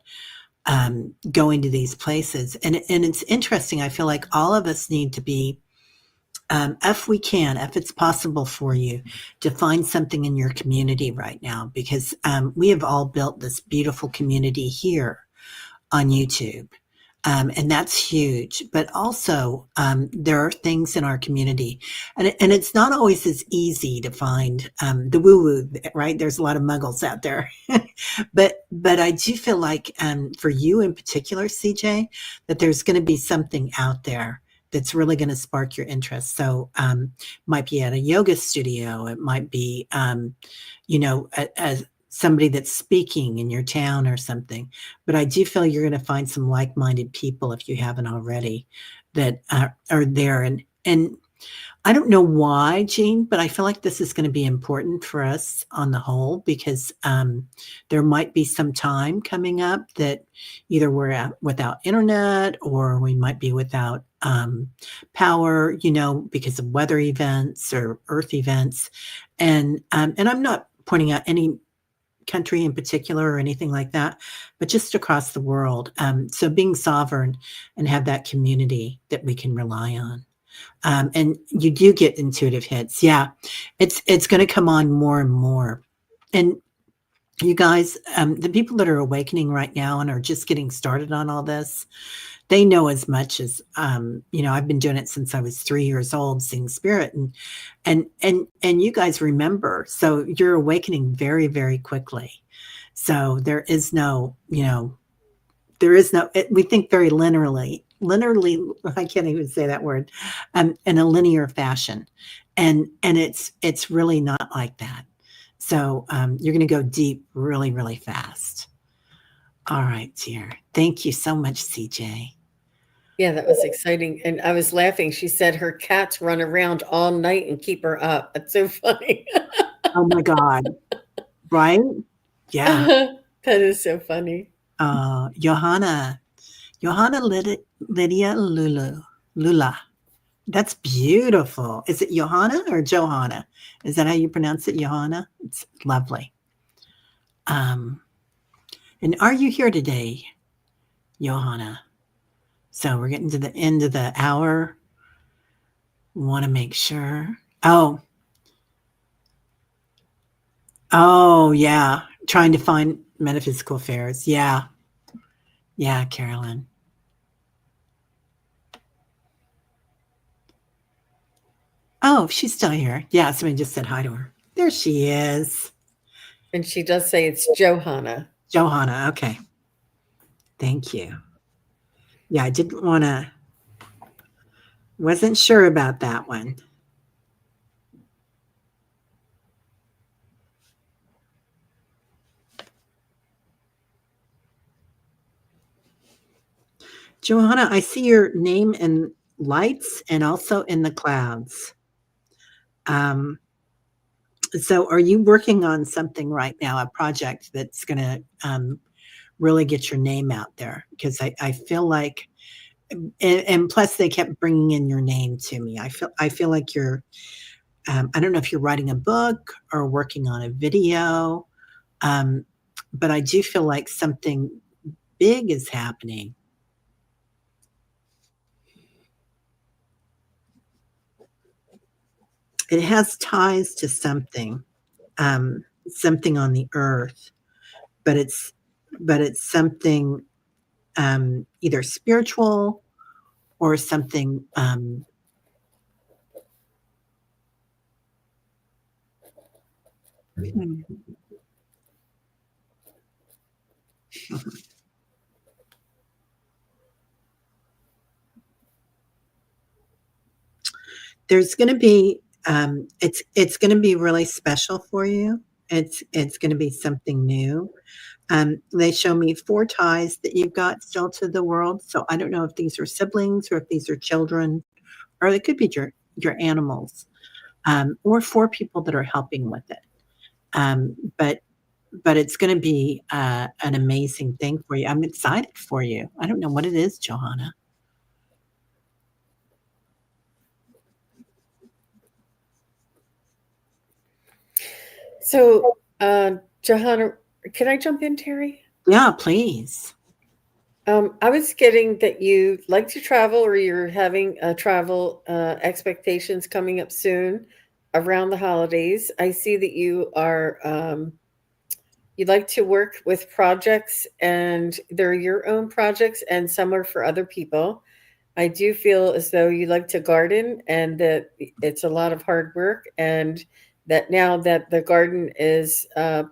going to these places, and it's interesting. I feel like all of us need to be, if we can, if it's possible for you, to find something in your community right now, because we have all built this beautiful community here on YouTube. And that's huge. But also, there are things in our community, and it's not always as easy to find the woo woo, right? There's a lot of muggles out there. But I do feel like, for you in particular, CJ, that there's going to be something out there that's really going to spark your interest. So, might be at a yoga studio. It might be, somebody that's speaking in your town or something. But I do feel you're going to find some like-minded people, if you haven't already, that are there. And I don't know why, Jean, but I feel like this is going to be important for us on the whole, because there might be some time coming up that either we're without internet, or we might be without power, because of weather events or earth events. And I'm not pointing out any country in particular or anything like that, but just across the world. So being sovereign and have that community that we can rely on. And you do get intuitive hits. Yeah, it's going to come on more and more. And you guys, the people that are awakening right now and are just getting started on all this, they know as much as, I've been doing it since I was 3 years old, seeing spirit, and you guys remember. So you're awakening very, very quickly. So there is no, we think very linearly, I can't even say that word, in a linear fashion. And it's really not like that. So you're going to go deep really, really fast. All right, dear. Thank you so much, CJ.
yeah, that was exciting. And I was laughing. She said her cats run around all night and keep her up. That's so funny.
Oh my God. Right? Yeah.
That is so funny.
Johanna. Johanna Lydia Lula. That's beautiful. Is it Johanna or Johanna? Is that how you pronounce it, Johanna? It's lovely. Um, and are you here today, Johanna? So we're getting to the end of the hour. Want to make sure. Oh, yeah. Trying to find metaphysical affairs. Yeah. Yeah, Carolyn. Oh, she's still here. Yeah, somebody just said hi to her. There she is.
And she does say it's Johanna.
Johanna. Okay. Thank you. Yeah, I didn't want to, wasn't sure about that one. Johanna, I see your name in lights and also in the clouds. Um, so are you working on something right now, a project that's going to really get your name out there? Because I feel like, and plus they kept bringing in your name to me. I feel like you're, I don't know if you're writing a book or working on a video, um, but I do feel like something big is happening. It has ties to something, something on the earth, but it's something either spiritual or something. Hmm. There's gonna be, it's gonna be really special for you. It's gonna be something new. They show me 4 ties that you've got still to the world, so I don't know if these are siblings or if these are children, or they could be your animals, or 4 people that are helping with it. Um, but but it's gonna be, an amazing thing for you. I'm excited for you. I don't know what it is, Johanna.
So, Johanna, can I jump in, Teri?
Yeah, please.
I was getting that you like to travel, or you're having travel expectations coming up soon around the holidays. I see that you like to work with projects, and they're your own projects, and some are for other people. I do feel as though you like to garden, and that it's a lot of hard work, and that now that the garden is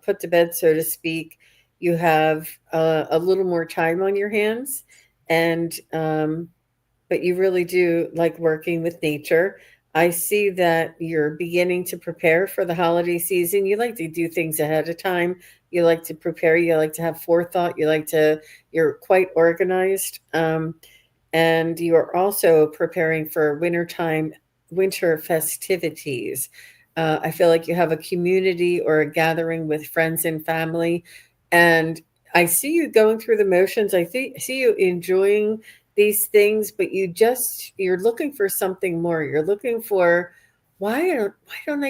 put to bed, so to speak, you have a little more time on your hands, and but you really do like working with nature. I see that you're beginning to prepare for the holiday season. You like to do things ahead of time. You like to prepare. You like to have forethought. You're quite organized. And you are also preparing for winter festivities. I feel like you have a community or a gathering with friends and family, and I see you going through the motions. See you enjoying these things, but you're looking for something more. You're looking for why don't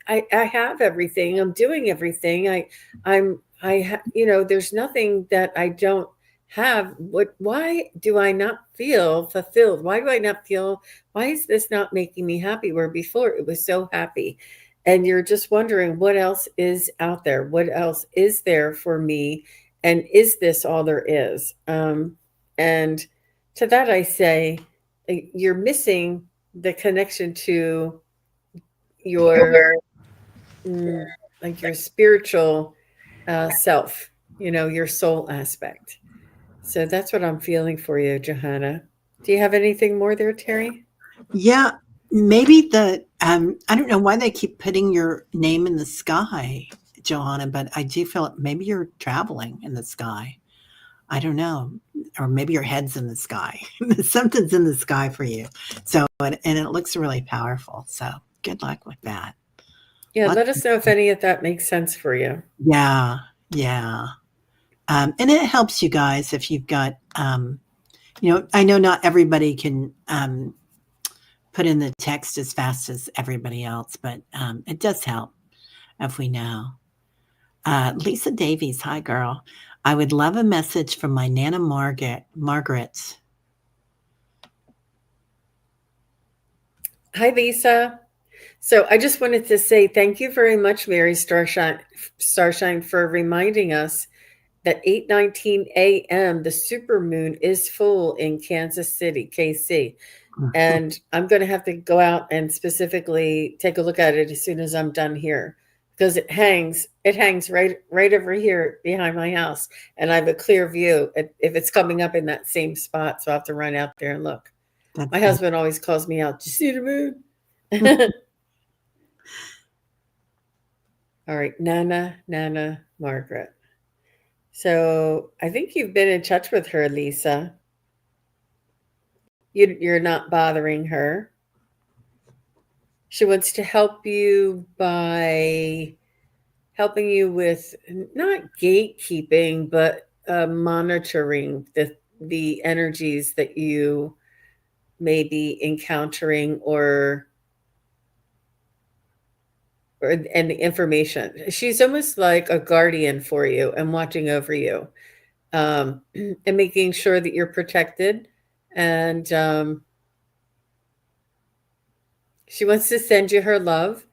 I have everything. I'm doing everything. There's nothing that I don't have. Why do I not feel fulfilled? Why is this not making me happy, where before it was so happy? And you're just wondering what else is out there, what else is there for me, and is this all there is? And to that I say, you're missing the connection to your mm, like your spiritual self, your soul aspect. So that's what I'm feeling for you, Johanna. Do you have anything more there, Teri?
Yeah, maybe I don't know why they keep putting your name in the sky, Johanna, but I do feel maybe you're traveling in the sky. I don't know. Or maybe your head's in the sky. Something's in the sky for you. So, and it looks really powerful. So, good luck with that.
Yeah,
Lots
let us know if any of that makes sense for you.
Yeah, yeah. And it helps you guys if you've got, I know not everybody can put in the text as fast as everybody else, but it does help if we know. Lisa Davies, hi girl. I would love a message from my Nana Margaret.
Hi, Lisa. So I just wanted to say thank you very much, Mary Starshine, for reminding us that 8:19 a.m. the supermoon is full in Kansas City, KC. And I'm going to have to go out and specifically take a look at it as soon as I'm done here, because it hangs right over here behind my house, and I have a clear view if it's coming up in that same spot. So I have to run out there and look.
That's
My
good.
husband always calls me out. Do you see the moon? All right, Nana Margaret. So I think you've been in touch with her, Lisa. You're not bothering her. She wants to help you by helping you with not gatekeeping, but monitoring the energies that you may be encountering, or and the information. She's almost like a guardian for you and watching over you, and making sure that you're protected. And she wants to send you her love.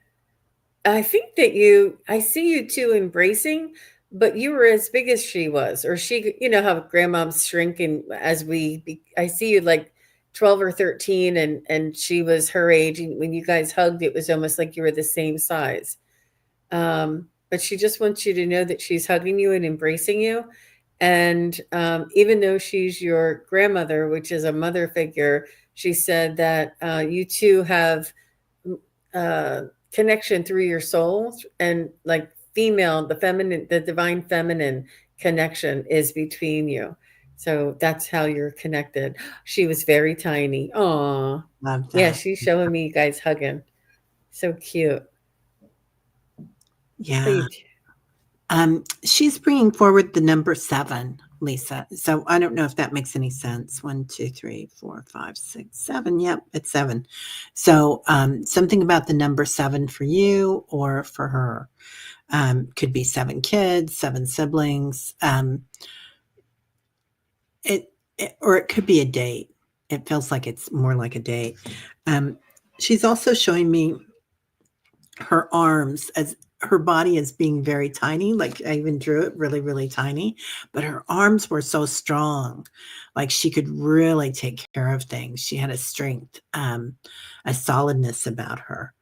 I see you two embracing, but you were as big as she was, or how grandmoms shrink. And I see you like 12 or 13, and she was her age. And when you guys hugged, it was almost like you were the same size. but she just wants you to know that she's hugging you and embracing you. And even though she's your grandmother, which is a mother figure, she said that you two have uh, connection through your souls, and like female, the feminine, the divine feminine connection is between you. So that's how you're connected. She was very tiny. Aw.
Love
Yeah,
that.
she's showing me you guys hugging. So cute. What
Yeah.
you
She's bringing forward the number 7, Lisa. So I don't know if that makes any sense. 1, 2, 3, 4, 5, 6, 7. Yep, it's 7. So something about the number 7 for you or for her. Could be 7 kids, 7 siblings. Or it could be a date. It feels like it's more like a date. She's also showing me her arms as her body as being very tiny. Like I even drew it really, really tiny, but her arms were so strong. Like she could really take care of things. She had a strength, a solidness about her.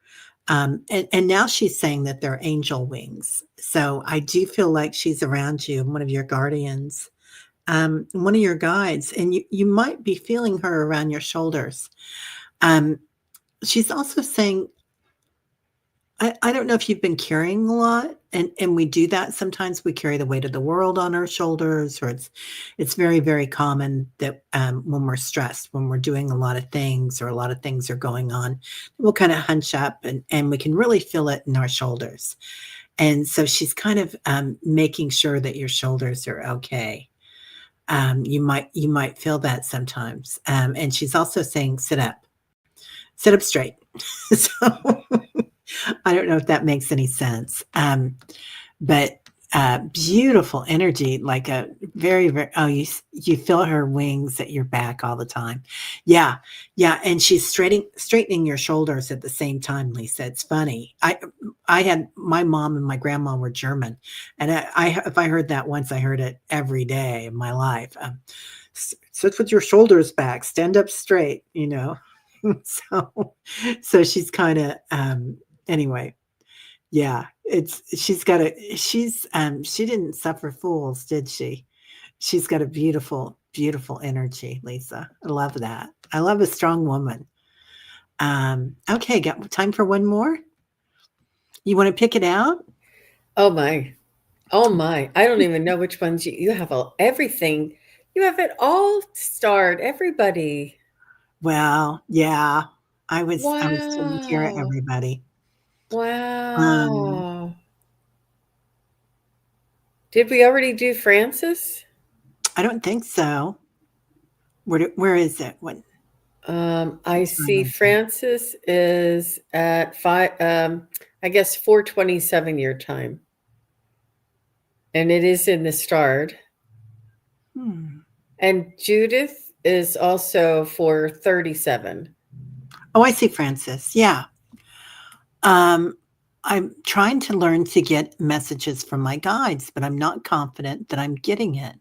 And now she's saying that they're angel wings. So I do feel like she's around you, one of your guardians, one of your guides, and you might be feeling her around your shoulders. Um, she's also saying, I don't know if you've been carrying a lot, and we do that sometimes. We carry the weight of the world on our shoulders, or it's very, very common that when we're stressed, when we're doing a lot of things or a lot of things are going on, we'll kind of hunch up and we can really feel it in our shoulders. And so she's kind of making sure that your shoulders are okay. You might feel that sometimes. And she's also saying, sit up straight. So I don't know if that makes any sense. But beautiful energy, like a very, very, oh, you feel her wings at your back all the time. Yeah. Yeah. And she's straightening your shoulders at the same time, Lisa. It's funny. I had, my mom and my grandma were German. And if I heard that once, I heard it every day of my life. Sit with your shoulders back, stand up straight, so she's kind of, anyway, yeah, she didn't suffer fools, did she? She's got a beautiful, beautiful energy, Lisa. I love that. I love a strong woman. Okay, got time for one more? You want to pick it out?
Oh my. Oh my. I don't even know which ones you have everything. You have it all starred, everybody.
Well, yeah. I was taking care of
Wow.
everybody. Um,
Wow. Did we already do Francis?
I don't think so. Where is it?
I
What time
see
is it?
Francis is at I guess 4:27 your time. And it is in the starred.
Hmm.
And Judith is also for 37.
Oh, I see Francis. Yeah. Um, I'm trying to learn to get messages from my guides, but I'm not confident that I'm getting it.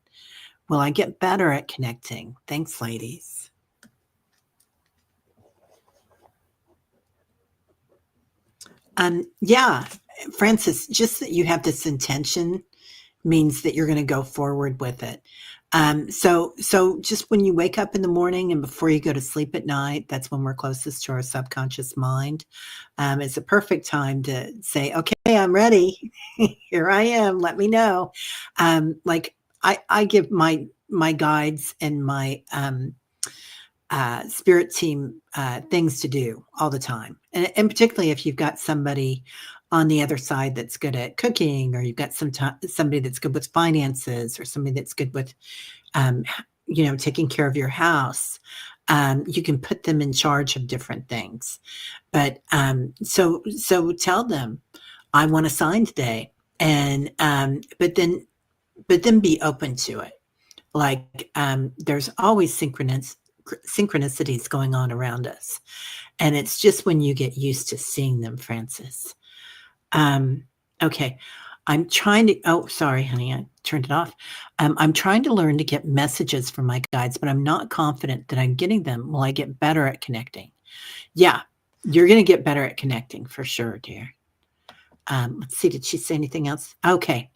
Will I get better at connecting? Thanks, ladies. Yeah, Francis, just that you have this intention means that you're going to go forward with it. So just when you wake up in the morning and before you go to sleep at night, that's when we're closest to our subconscious mind. It's a perfect time to say, "Okay, I'm ready. Here I am. Let me know." Like I give my guides and my spirit team things to do all the time, and particularly if you've got somebody on the other side that's good at cooking, or you've got somebody that's good with finances, or somebody that's good with um, taking care of your house. You can put them in charge of different things. But so tell them, I want a sign today, and but then be open to it. Like there's always synchronicities going on around us, and it's just when you get used to seeing them, Francis. Um, okay. I'm trying to, oh, sorry, honey, I turned it off. I'm trying to learn to get messages from my guides, but I'm not confident that I'm getting them. Will I get better at connecting? Yeah, you're going to get better at connecting for sure, dear. Let's see, did she say anything else? Okay.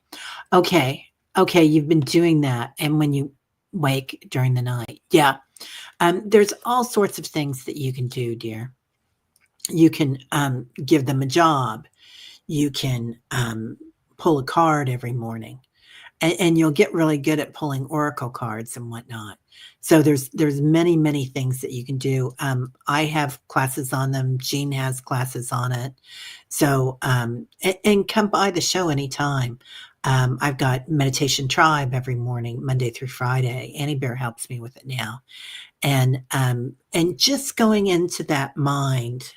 Okay. Okay. You've been doing that. And when you wake during the night. Yeah. There's all sorts of things that you can do, dear. You can give them a job. You can pull a card every morning, and you'll get really good at pulling oracle cards and whatnot. So there's many things that you can do. I have classes on them. Jean has classes on it. So and come by the show anytime. I've got meditation tribe every morning, Monday through Friday. Annie Bear helps me with it now, and just going into that mind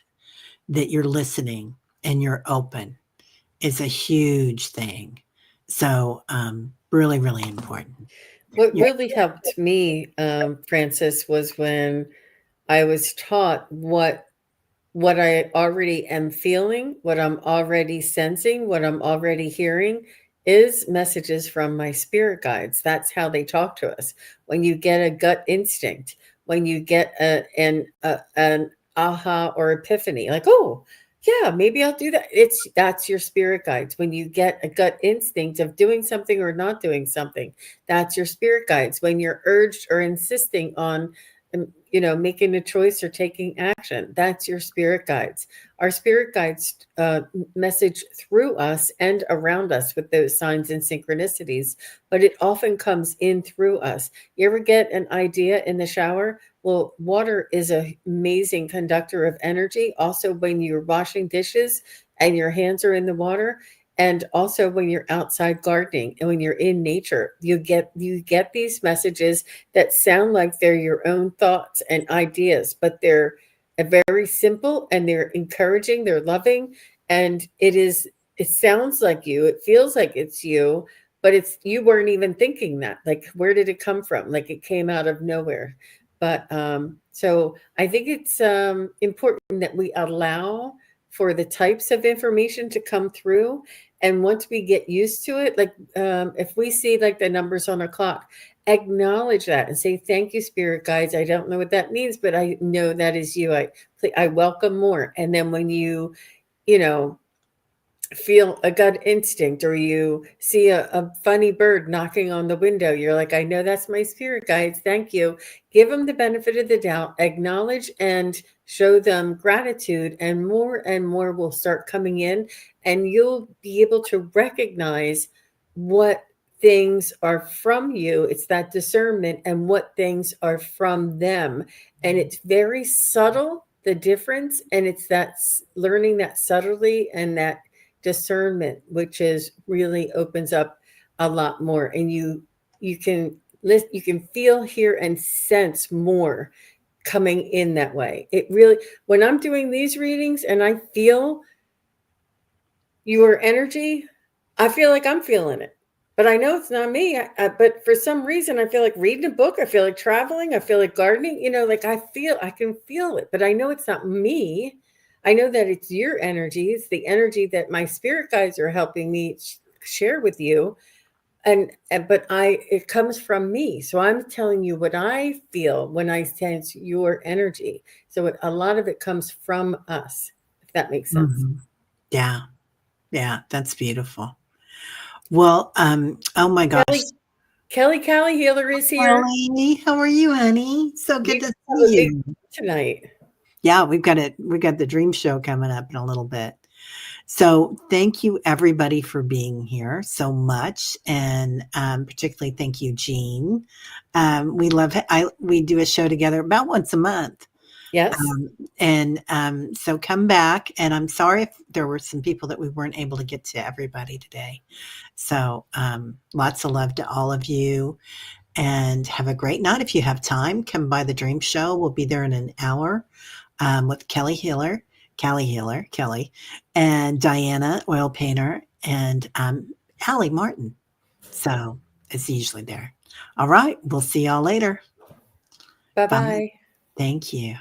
that you're listening and you're open is a huge thing. So, really important.
What
Yeah.
really helped me, Francis, was when I was taught what I already am feeling, what I'm already sensing, what I'm already hearing is messages from my spirit guides. That's how they talk to us. When you get a gut instinct, when you get an aha or epiphany, like, oh, yeah, maybe I'll do that. That's your spirit guides. When you get a gut instinct of doing something or not doing something, that's your spirit guides. When you're urged or insisting on making a choice or taking action, that's your spirit guides. Our spirit guides message through us and around us with those signs and synchronicities, but it often comes in through us. You ever get an idea in the shower? Well, water is an amazing conductor of energy. Also, when you're washing dishes and your hands are in the water, and also when you're outside gardening and when you're in nature, you get these messages that sound like they're your own thoughts and ideas, but they're very simple and they're encouraging, they're loving, and it sounds like you, it feels like it's you, but it's you weren't even thinking that. Like, where did it come from? Like, it came out of nowhere. But so I think it's important that we allow for the types of information to come through. And once we get used to it, like if we see like the numbers on a clock, acknowledge that and say, thank you, spirit guides. I don't know what that means, but I know that is you. I welcome more. And then when you know, feel a gut instinct or you see a funny bird knocking on the window, you're like, I know that's my spirit guides. Thank you. Give them the benefit of the doubt, acknowledge and show them gratitude, and more will start coming in, and you'll be able to recognize what things are from you. It's that discernment, and what things are from them. And it's very subtle, the difference, and it's that learning that subtlety and that discernment, which is really opens up a lot more, and you can list, you can feel, hear, and sense more coming in that way. It really, when I'm doing these readings and I feel your energy, I feel like I'm feeling it, but I know it's not me. But for some reason, I feel like reading a book. I feel like traveling. I feel like gardening. Like I can feel it, but I know it's not me. I know that it's your energy. It's the energy that my spirit guides are helping me share with you. But it comes from me. So I'm telling you what I feel when I sense your energy. So a lot of it comes from us, if that makes sense.
Mhm. Yeah. Yeah. That's beautiful. Well, oh my gosh.
Kelly Callie Healer is here.
Kelly, how are you, honey? So
We
good to
have a
see
big
you.
tonight.
Yeah, we've got the dream show coming up in a little bit. So thank you everybody for being here so much, and particularly thank you, Jean. We love it. We do a show together about once a month.
Yes.
So come back. And I'm sorry if there were some people that we weren't able to get to everybody today. So lots of love to all of you, and have a great night. If you have time, come by the Dream Show. We'll be there in an hour with Callie Healer, Kelly, and Diana, oil painter, and Allie Martin. So it's usually there. All right. We'll see y'all later.
Bye
Bye.
bye.
Thank you.